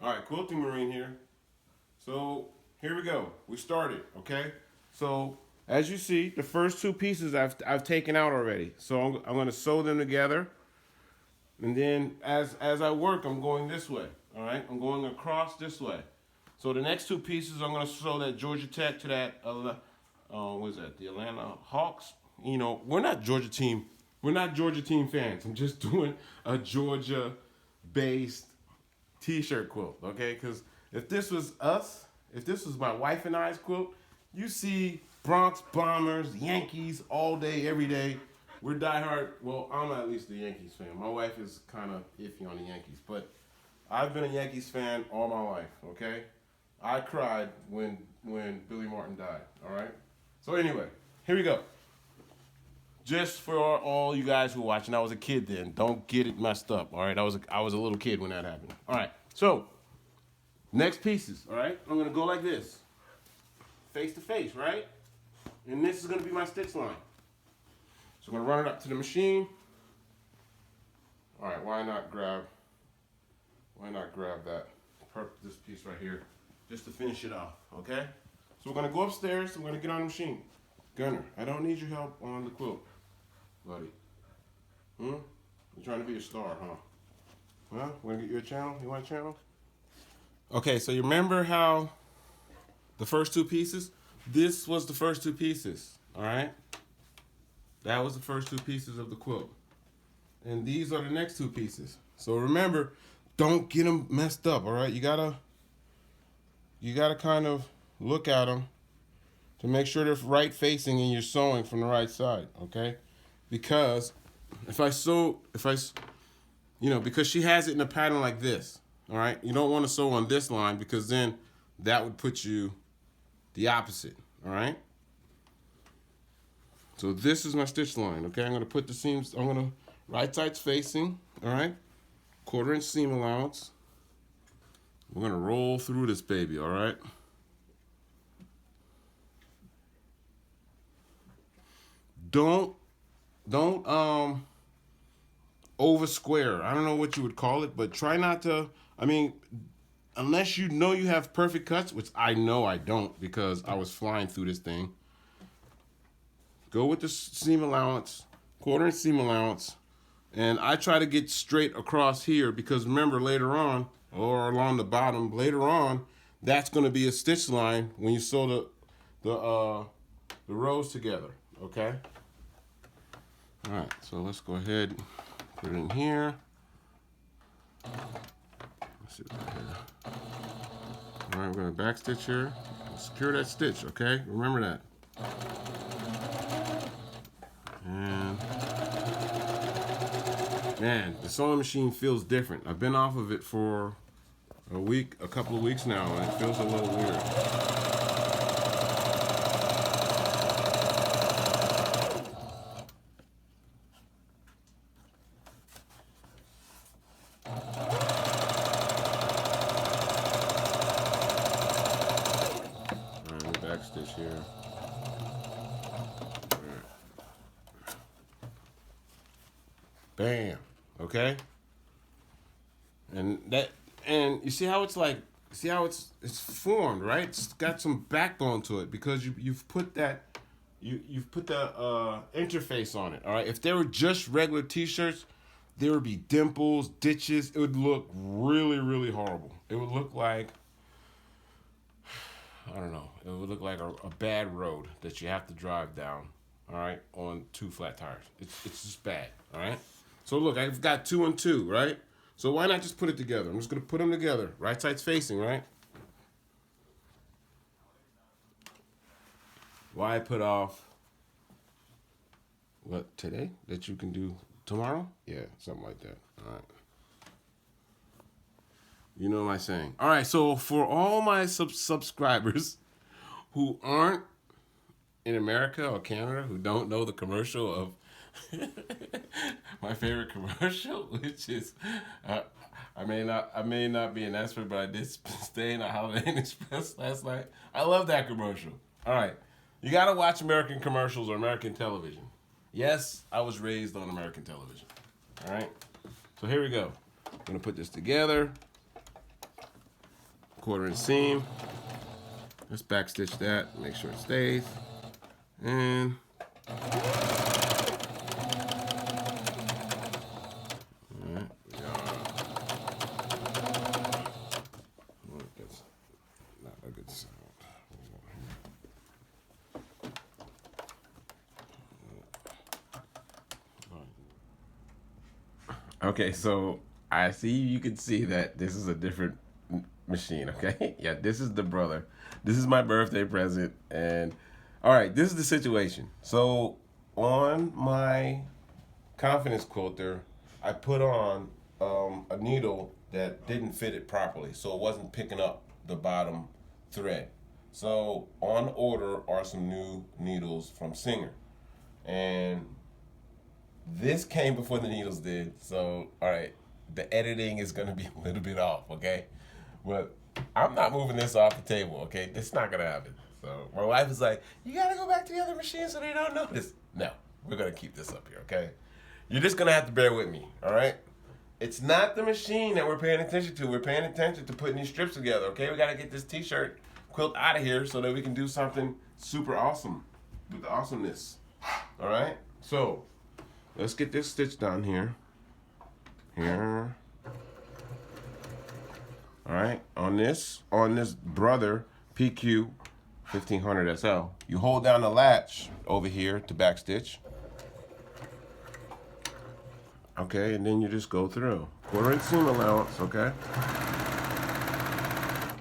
All right, Quilting Marine here. So here we go. We started, okay? So as you see, the first two pieces I've taken out already. So I'm going to sew them together, and then as I work, I'm going this way. All right, I'm going across this way. So the next two pieces, I'm going to sew that Georgia Tech to that. What is that? The Atlanta Hawks. You know, we're not Georgia team. We're not Georgia team fans. I'm just doing a Georgia-based T-shirt quilt, okay? Because if this was us, if this was my wife and I's quilt, you see Bronx Bombers, Yankees all day, every day. We're diehard. Well, I'm at least a Yankees fan. My wife is kind of iffy on the Yankees, but I've been a Yankees fan all my life, okay? I cried when Billy Martin died, all right? So anyway, here we go. Just for all you guys who are watching, I was a kid then. Don't get it messed up, all right? I was a little kid when that happened. All right, so next pieces, all right? I'm gonna go like this, face to face, right? And this is gonna be my stitch line. So I'm gonna run it up to the machine. All right, why not grab this piece right here, just to finish it off, okay? So we're gonna go upstairs, we're gonna get on the machine. Gunner, I don't need your help on the quilt, buddy. You're trying to be a star, huh? Well, we're gonna get you a channel? You want a channel? Okay, so you remember how the first two pieces? This was the first two pieces, all right? That was the first two pieces of the quilt. And these are the next two pieces. So remember, don't get them messed up, all right? You gotta kind of look at them to make sure they're right facing and you're sewing from the right side, okay? Because because she has it in a pattern like this, all right? You don't want to sew on this line because then that would put you the opposite, all right? So this is my stitch line, okay? I'm gonna put the seams, right side's facing, all right? 1/4 inch seam allowance. We're gonna roll through this baby, all right? Don't over square. I don't know what you would call it, but try not to. I mean, unless you know you have perfect cuts, which I know I don't because I was flying through this thing. Go with the seam allowance, 1/4 inch seam allowance, and I try to get straight across here because remember later on, or along the bottom later on, that's going to be a stitch line when you sew the rows together. Okay. All right, so let's go ahead, put it in here. Let's see right here. All right, we're gonna back stitch here. Secure that stitch, okay? Remember that. And man, the sewing machine feels different. I've been off of it for a couple of weeks now, and it feels a little weird. Stitch here. Right. Bam. Okay. And you see how it's formed, right? It's got some backbone to it because you've put that interface on it. All right. If they were just regular T-shirts, there would be dimples, ditches. It would look really, really horrible. It would look like, I don't know. It would look like a bad road that you have to drive down, all right, on 2 flat tires. It's just bad, all right? So look, I've got 2 and 2, right? So why not just put it together? I'm just going to put them together. Right side's facing, right? Why put off what today that you can do tomorrow? Yeah, something like that, all right? You know my saying. All right, so for all my subscribers who aren't in America or Canada, who don't know the commercial of my favorite commercial, which is I may not be an expert, but I did stay in a Holiday Inn Express last night. I love that commercial. All right, you gotta watch American commercials or American television. Yes, I was raised on American television. All right, so here we go. I'm gonna put this together. 1/4 inch seam. Let's backstitch that, make sure it stays. And that's not a good sound. Okay, so I see you can see that this is a different machine, okay? Yeah, this is the brother. This is my birthday present. And all right, this is the situation. So on my confidence quilter, I put on a needle that didn't fit it properly, so it wasn't picking up the bottom thread. So on order are some new needles from Singer, and this came before the needles did. So all right, the editing is gonna be a little bit off, okay? But I'm not moving this off the table, okay? It's not gonna happen. So my wife is like, you gotta go back to the other machine so they don't notice. No, we're gonna keep this up here, okay? You're just gonna have to bear with me, all right? It's not the machine that we're paying attention to. We're paying attention to putting these strips together, okay? We gotta get this t-shirt quilt out of here so that we can do something super awesome with the awesomeness, all right? So let's get this stitch down here. Here. All right, on this brother PQ 1500 SL, you hold down the latch over here to backstitch. Okay, and then you just go through. 1/4 inch seam allowance, okay?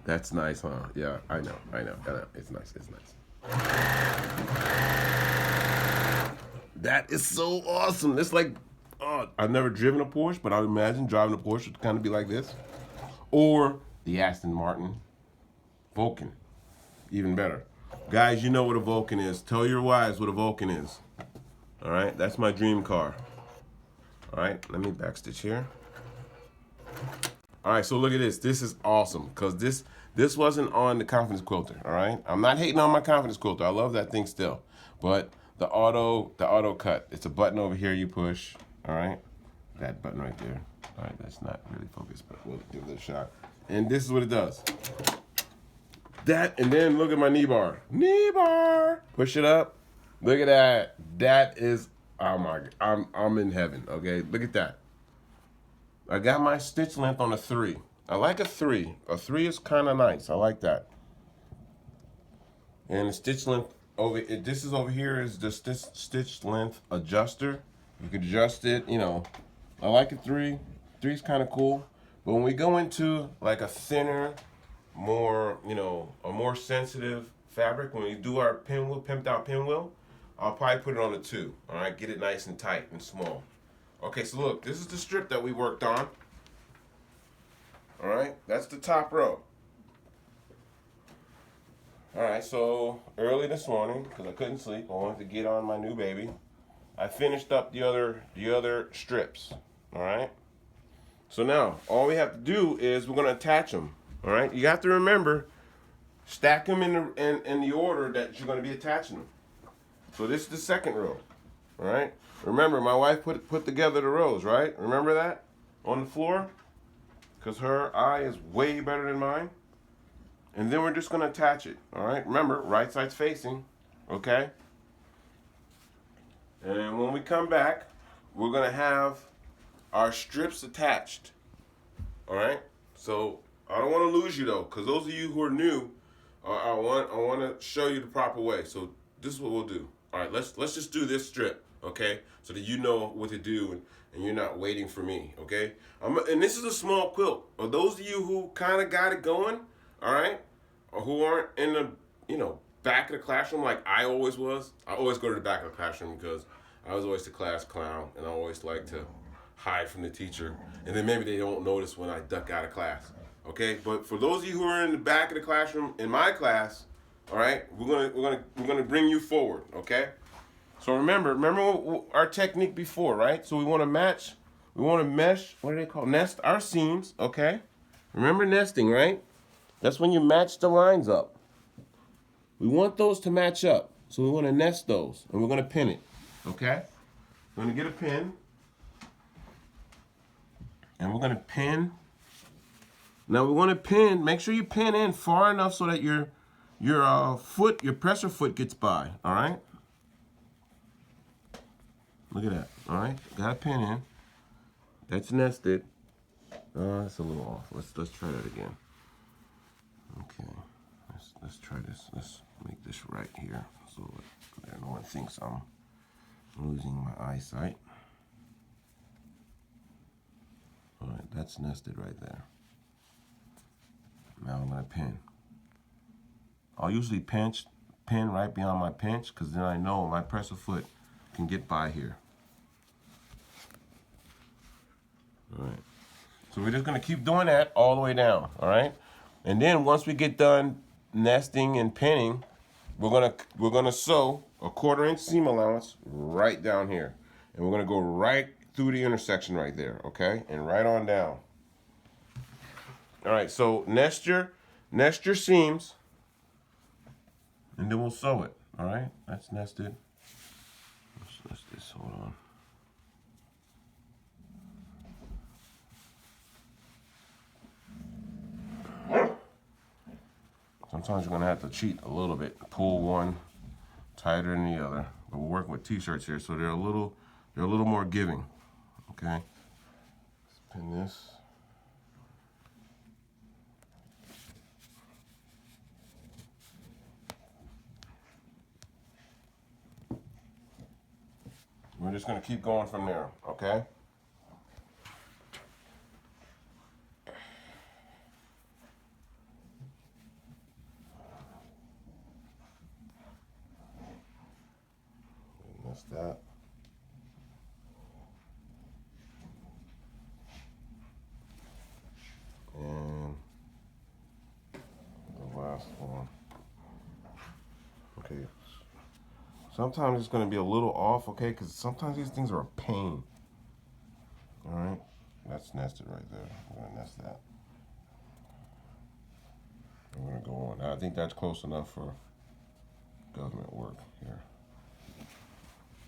That's nice, huh? Yeah, I know. It's nice, it's nice. That is so awesome. It's like, oh, I've never driven a Porsche, but I would imagine driving a Porsche would kind of be like this. Or the Aston Martin Vulcan, even better. Guys, you know what a Vulcan is. Tell your wives what a Vulcan is. All right, that's my dream car. All right, let me backstitch here. All right, so look at this. This is awesome because this wasn't on the confidence quilter. All right, I'm not hating on my confidence quilter. I love that thing still, but the auto cut. It's a button over here you push. All right, that button right there. All right, that's not really focused, but we'll give it a shot. And this is what it does. That, and then look at my knee bar. Knee bar. Push it up. Look at that. That is, oh my God. I'm in heaven, okay? Look at that. I got my stitch length on a 3. I like a 3. A 3 is kind of nice. I like that. And the stitch length this is over here is the stitch length adjuster. You can adjust it, you know. I like a 3. 3 is kind of cool. But when we go into like a thinner, more, you know, a more sensitive fabric, when we do our pinwheel, pimped out pinwheel, I'll probably put it on a 2. All right, get it nice and tight and small. Okay, so look, this is the strip that we worked on. All right, that's the top row. All right, so early this morning, because I couldn't sleep, I wanted to get on my new baby. I finished up the other strips. All right. So now all we have to do is we're gonna attach them. All right. You have to remember, stack them in the order that you're gonna be attaching them. So this is the second row. All right. Remember, my wife put together the rows. Right. Remember that on the floor, because her eye is way better than mine. And then we're just gonna attach it. All right. Remember, right side's facing. Okay. And when we come back, we're gonna have our strips attached. All right. So I don't want to lose you though, because those of you who are new, I want to show you the proper way. So this is what we'll do. All right. Let's just do this strip, okay? So that you know what to do and you're not waiting for me, okay? And this is a small quilt. For those of you who kind of got it going, all right, or who aren't in the back of the classroom like I always was. I always go to the back of the classroom because I was always the class clown, and I always like to hide from the teacher, and then maybe they don't notice when I duck out of class. Okay, but for those of you who are in the back of the classroom in my class, all right, we're gonna bring you forward. Okay, so remember our technique before, right? So we want to match, we want to mesh. What do they call nest our seams? Okay, remember nesting, right? That's when you match the lines up. We want those to match up, so we want to nest those, and we're gonna pin it. Okay, we're gonna get a pin. And we're going to pin Now we want to pin, make sure you pin in far enough so that your presser foot gets by, all right? Look at that, all right? Got a pin in. That's nested. That's a little off. Let's try that again. Okay, let's try this. Let's make this right here so that no one thinks I'm losing my eyesight. All right, that's nested right there. Now I'm gonna pin. I'll usually pin right beyond my pinch because then I know my presser foot can get by here. All right. So we're just gonna keep doing that all the way down, all right? And then once we get done nesting and pinning, we're gonna sew a 1/4 inch seam allowance right down here. And we're gonna go right through the intersection right there, okay? And right on down. All right, so nest your seams, and then we'll sew it. All right, that's nested. Let's just hold on. Sometimes you're gonna have to cheat a little bit, pull one tighter than the other. But we're working with t-shirts here, so they're a little more giving. Okay, let's pin this. We're just gonna keep going from there, okay? And that's that. And the last one. Okay. Sometimes it's going to be a little off, okay? Because sometimes these things are a pain. All right? That's nested right there. We're going to nest that. We're going to go on. I think that's close enough for government work here.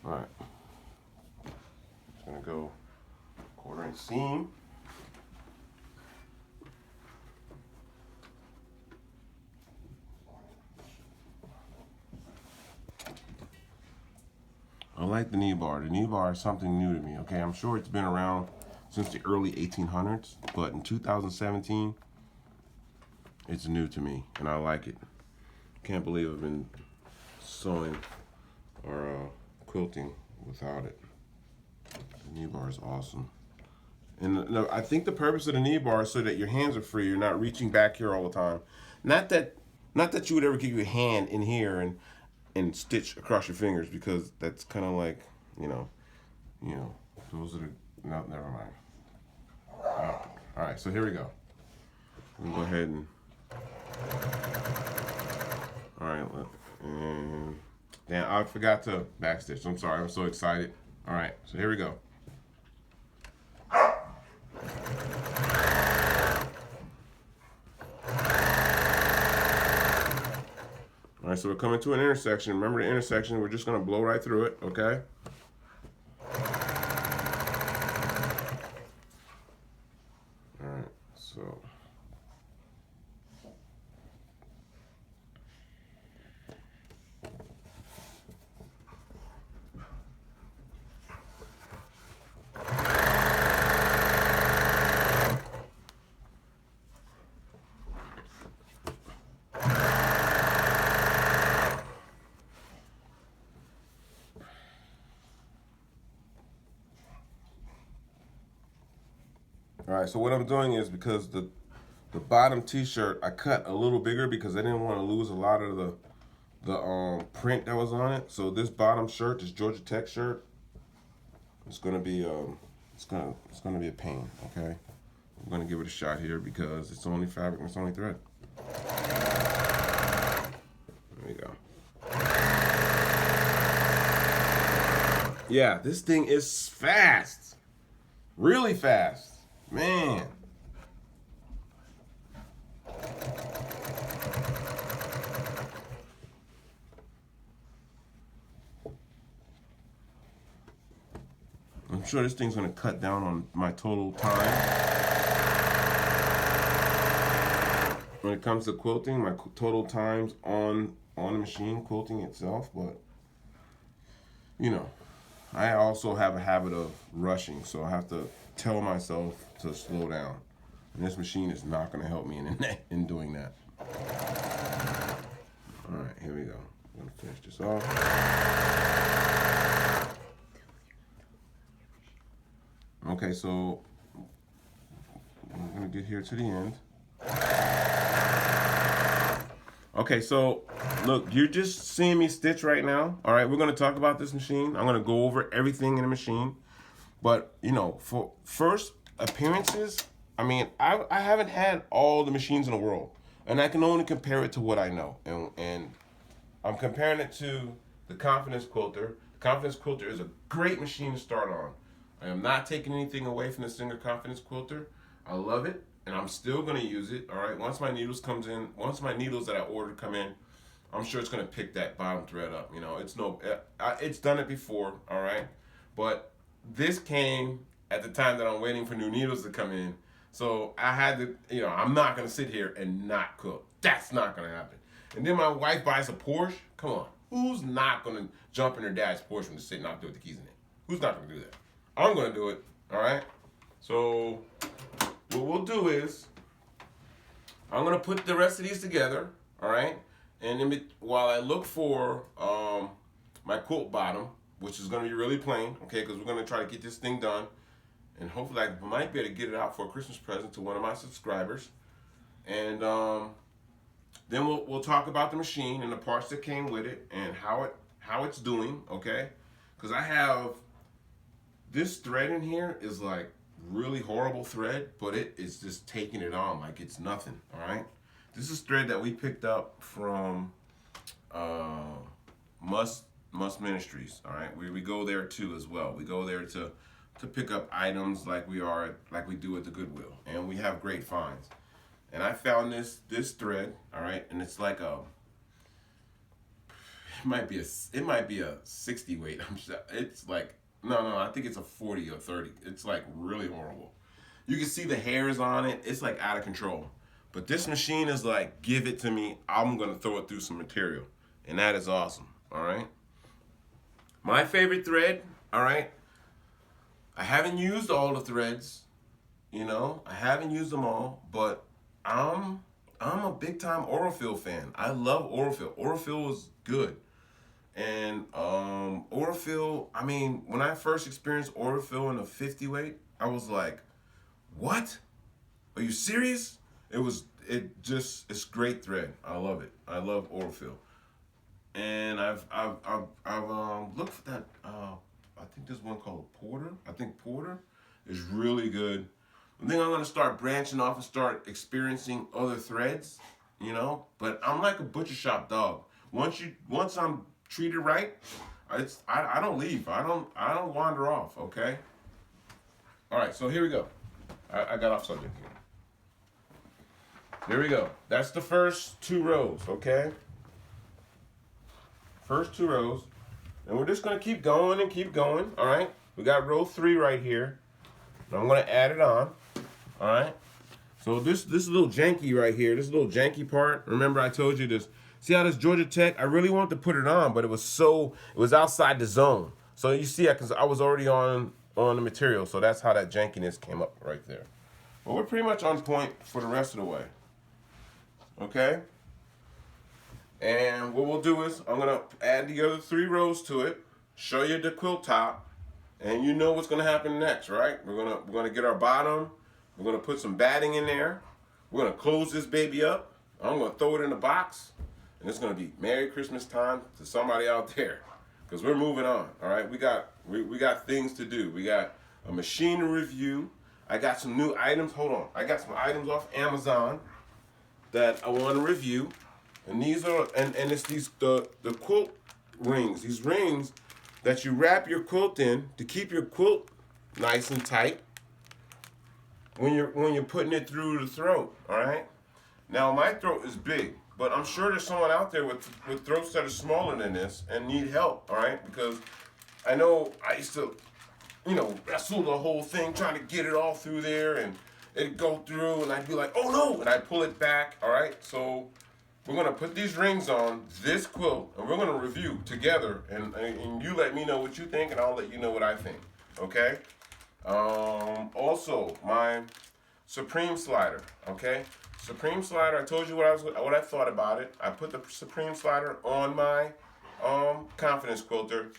All right. Just going to go 1/4 inch seam. I like the knee bar. The knee bar is something new to me, okay? I'm sure it's been around since the early 1800s, but in 2017, it's new to me, and I like it. Can't believe I've been sewing or quilting without it. The knee bar is awesome. And I think the purpose of the knee bar is so that your hands are free. You're not reaching back here all the time. Not that you would ever get your hand in here and stitch across your fingers, because that's kind of like, you know, those are the, no, never mind. All right, so here we go. We'll go ahead and, all right, and damn, I forgot to backstitch. I'm sorry, I'm so excited. All right, so here we go. All right, so we're coming to an intersection. Remember the intersection, we're just gonna blow right through it, okay? All right, so. All right, so what I'm doing is, because the bottom t-shirt I cut a little bigger because I didn't want to lose a lot of the print that was on it. So this bottom shirt, this Georgia Tech shirt, it's gonna be it's gonna be a pain. Okay, I'm gonna give it a shot here because it's only fabric and it's only thread. There we go. Yeah, this thing is fast, really fast. Man. I'm sure this thing's gonna cut down on my total time. when it comes to quilting, my total times on the machine quilting itself, but you know, I also have a habit of rushing, so I have to tell myself to slow down. And this machine is not going to help me in doing that. All right, here we go. I'm going to finish this off. Okay, so I'm going to get here to the end. Okay, so look, you're just seeing me stitch right now. All right, we're going to talk about this machine. I'm going to go over everything in the machine. But, you know, for first appearances, I mean, I haven't had all the machines in the world. And I can only compare it to what I know. And I'm comparing it to the Confidence Quilter. The Confidence Quilter is a great machine to start on. I am not taking anything away from the Singer Confidence Quilter. I love it. And I'm still going to use it, all right? Once my needles that I ordered come in, I'm sure it's going to pick that bottom thread up. You know, it's done it before, all right? But this came at the time that I'm waiting for new needles to come in. So I had to, you know, I'm not going to sit here and not cook. That's not going to happen. And then my wife buys a Porsche. Come on. Who's not going to jump in her dad's Porsche and just sit not do with the keys in it? Who's not going to do that? I'm going to do it, all right? So what we'll do is I'm going to put the rest of these together, all right? And while I look for my quilt bottom, which is going to be really plain, okay, because we're going to try to get this thing done. And hopefully I might be able to get it out for a Christmas present to one of my subscribers. And then we'll talk about the machine and the parts that came with it and how it's doing, okay? Because I have this thread in here is like really horrible thread, but it is just taking it on like it's nothing, all right? This is thread that we picked up from Must Ministries, all right? We go there too as well. We go there to pick up items like we do at the Goodwill, and we have great finds. And I found this thread, all right, and it's like it might be a 60 weight. It's like no, I think it's a 40 or 30. It's like really horrible. You can see the hairs on it. It's like out of control. But this machine is like, give it to me. I'm gonna throw it through some material, and that is awesome. All right. My favorite thread, all right. I haven't used all the threads, you know. I haven't used them all, but I'm a big time Aurifil fan. I love Aurifil. Aurifil is good. And Aurifil, I mean, when I first experienced Aurifil in a 50 weight, I was like, what? Are you serious? It's great thread. I love it. I love Aurifil. And I've looked for that, I think there's one called Porter. I think Porter is really good. I think I'm gonna start branching off and start experiencing other threads, you know. But I'm like a butcher shop dog. Once I'm treated right, I don't leave. I don't wander off. Okay. All right. So here we go. I got off subject here. Here we go. That's the first 2 rows. Okay. First 2 rows. And we're just going to keep going and keep going, all right? We got row 3 right here. And I'm going to add it on, all right? So this little janky right here, this little janky part, remember I told you this. See how this Georgia Tech, I really wanted to put it on, but it was outside the zone. So you see, because I was already on the material, so that's how that jankiness came up right there. But we're pretty much on point for the rest of the way, okay? And what we'll do is I'm gonna add the other 3 rows to it, show you the quilt top, and you know what's gonna happen next, right? We're gonna get our bottom, we're gonna put some batting in there, we're gonna close this baby up, I'm gonna throw it in the box, and it's gonna be Merry Christmas time to somebody out there, because we're moving on, all right? We got things to do. We got a machine to review. I got some new items. Hold on, I got some items off Amazon that I want to review. And these are, and it's the quilt rings. These rings that you wrap your quilt in to keep your quilt nice and tight when you're putting it through the throat. All right. Now my throat is big, but I'm sure there's someone out there with throats that are smaller than this and need help. All right, because I know I used to, you know, wrestle the whole thing trying to get it all through there, and it'd go through, and I'd be like, oh no, and I'd pull it back. All right, so we're gonna put these rings on this quilt, and we're gonna review together, and you let me know what you think, and I'll let you know what I think. Okay. Also, my Supreme slider. Okay. Supreme slider. I told you what I thought about it. I put the Supreme slider on my confidence quilter,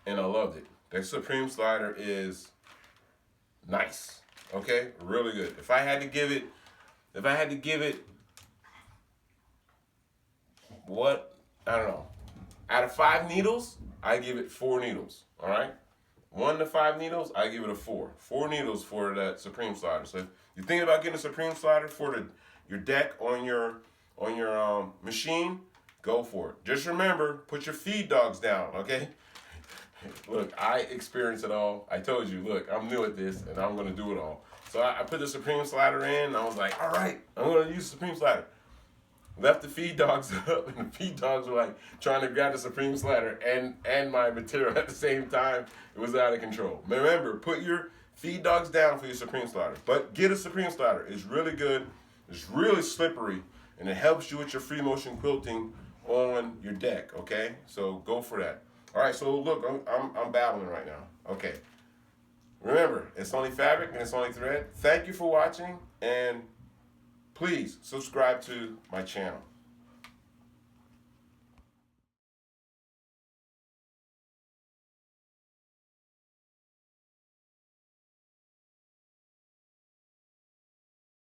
and I loved it. The Supreme slider is nice. Okay, really good. If I had to give it, what, I don't know, out of 5 needles, I give it 4 needles. All right, 1 to 5 needles, I give it a 4. 4 needles for that Supreme slider. So if you're thinking about getting a Supreme slider for your deck on your machine, go for it. Just remember, put your feed dogs down. Okay. Look, I experienced it all. I told you, look, I'm new at this, and I'm going to do it all. So I put the Supreme slider in, and I was like, all right, I'm going to use the Supreme slider. Left the feed dogs up, and the feed dogs were like trying to grab the Supreme slider and my material at the same time. It was out of control. Remember, put your feed dogs down for your Supreme slider. But get a Supreme slider. It's really good. It's really slippery, and it helps you with your free motion quilting on your deck, okay? So go for that. All right, so look, I'm babbling right now. Okay. Remember, it's only fabric and it's only thread. Thank you for watching, and please subscribe to my channel.